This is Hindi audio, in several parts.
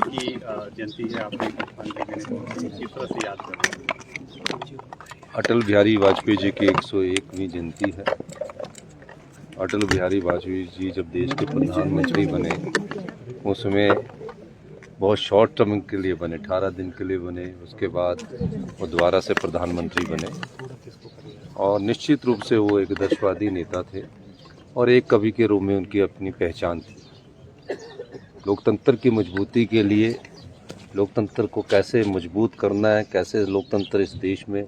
की जयंती है, आपने किस तरह से याद कर रहे हैं? अटल बिहारी वाजपेयी जी की 101वीं जयंती है। अटल बिहारी वाजपेयी जी जब देश के प्रधानमंत्री बने उसमें बहुत शॉर्ट टर्म के लिए बने, 18 दिन के लिए बने। उसके बाद वो दोबारा से प्रधानमंत्री बने और निश्चित रूप से वो एक आदर्शवादी नेता थे और एक कवि के रूप में उनकी अपनी पहचान थी। लोकतंत्र की मजबूती के लिए, लोकतंत्र को कैसे मजबूत करना है, कैसे लोकतंत्र इस देश में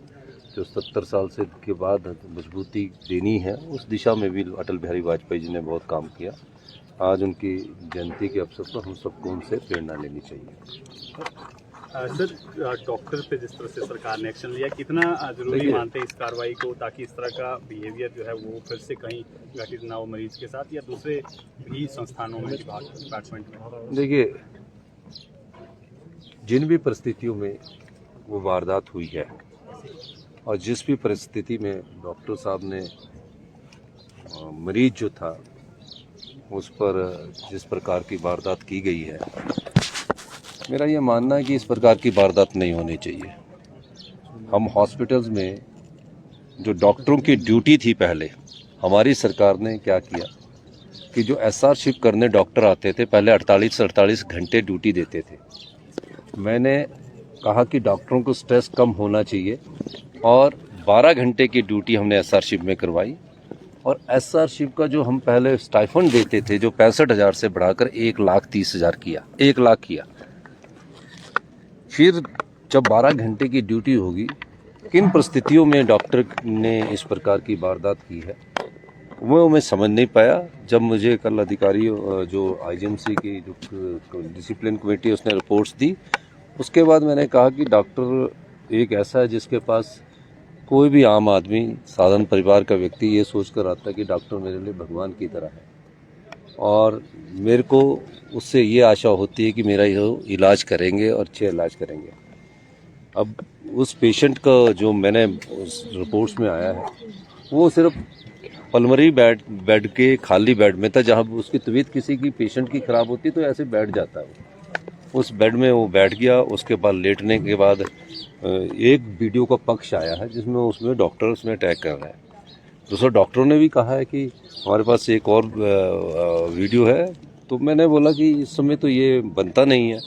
जो 70 साल से के बाद मजबूती देनी है, उस दिशा में भी अटल बिहारी वाजपेयी जी ने बहुत काम किया। आज उनकी जयंती के अवसर पर हम सबको उनसे प्रेरणा लेनी चाहिए। सर, डॉक्टर पे जिस तरह से सरकार ने एक्शन लिया, कितना जरूरी मानते हैं इस कार्रवाई को, ताकि इस तरह का बिहेवियर जो है वो फिर से कहीं घटित ना हो मरीज के साथ या दूसरे भी संस्थानों में, डिपार्टमेंट में? देखिए, जिन भी परिस्थितियों में वो वारदात हुई है और जिस भी परिस्थिति में डॉक्टर साहब ने मरीज जो था उस पर जिस प्रकार की वारदात की गई है, मेरा ये मानना है कि इस प्रकार की वारदात नहीं होनी चाहिए। हम हॉस्पिटल्स में जो डॉक्टरों की ड्यूटी थी पहले, हमारी सरकार ने क्या किया कि जो एसआर शिफ्ट करने डॉक्टर आते थे, पहले 48 घंटे ड्यूटी देते थे। मैंने कहा कि डॉक्टरों को स्ट्रेस कम होना चाहिए और 12 घंटे की ड्यूटी हमने एसआर शिफ्ट में करवाई और एसआर शिफ्ट का जो हम पहले स्टाइफंड देते थे, जो 65,000 से बढ़ाकर 1,30,000 किया, 1 लाख किया। फिर जब 12 घंटे की ड्यूटी होगी, किन परिस्थितियों में डॉक्टर ने इस प्रकार की वारदात की है वो मैं समझ नहीं पाया। जब मुझे कल अधिकारी जो आईजीएमसी की जो डिसिप्लिन कमेटी उसने रिपोर्ट्स दी, उसके बाद मैंने कहा कि डॉक्टर एक ऐसा है जिसके पास कोई भी आम आदमी, साधारण परिवार का व्यक्ति ये सोच कर आता है कि डॉक्टर मेरे लिए भगवान की तरह है और मेरे को उससे ये आशा होती है कि मेरा ये इलाज करेंगे और अच्छे इलाज करेंगे। अब उस पेशेंट का जो मैंने उस रिपोर्ट्स में आया है वो सिर्फ पल्मोनरी बेड के खाली बेड में था, जहाँ उसकी तबीयत किसी की पेशेंट की ख़राब होती तो ऐसे बैठ जाता है। उस बेड में वो बैठ गया। उसके बाद लेटने के बाद एक वीडियो का पक्ष आया है जिसमें उसमें डॉक्टर उसमें अटैक कर रहा है। दूसरा डॉक्टरों ने भी कहा है कि हमारे पास एक और वीडियो है। तो मैंने बोला कि इस समय तो ये बनता नहीं है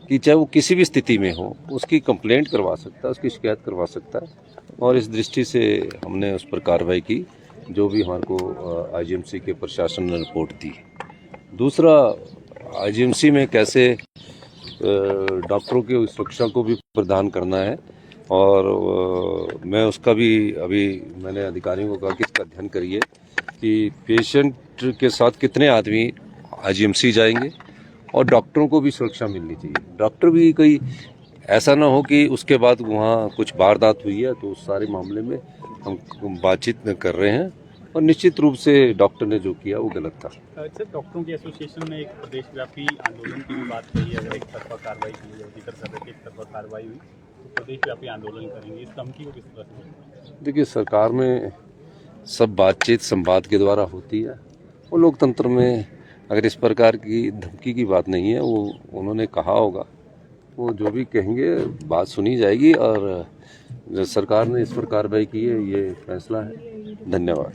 कि चाहे वो किसी भी स्थिति में हो उसकी कंप्लेंट करवा सकता है, उसकी शिकायत करवा सकता है और इस दृष्टि से हमने उस पर कार्रवाई की जो भी हमारे को आईजीएमसी के प्रशासन ने रिपोर्ट दी। दूसरा, आईजीएमसी में कैसे डॉक्टरों की सुरक्षा को भी प्रदान करना है और मैं उसका भी अभी मैंने अधिकारियों को कहा कि इसका अध्ययन करिए कि पेशेंट के साथ कितने आदमी आईजीएमसी जाएंगे और डॉक्टरों को भी सुरक्षा मिलनी चाहिए। डॉक्टर भी कोई ऐसा ना हो कि उसके बाद वहाँ कुछ वारदात हुई है तो उस सारे मामले में हम बातचीत कर रहे हैं और निश्चित रूप से डॉक्टर ने जो किया वो गलत था। सर, डॉक्टरों की एसोसिएशन ने एक प्रदेशव्यापी आंदोलन की भी बात कही है। अगर एक तरफा कार्रवाई की जाए, जिक्र कर रहे थे एक तरफा कार्रवाई हुई तो प्रदेशव्यापी आंदोलन करेंगे, इस धमकी को किस तरह से? देखिए, सरकार में सब बातचीत संवाद के द्वारा होती है। वो लोकतंत्र में अगर इस प्रकार की धमकी की बात नहीं है, वो उन्होंने कहा होगा, वो जो भी कहेंगे बात सुनी जाएगी और सरकार ने इस पर कार्रवाई की है, ये फैसला है। धन्यवाद।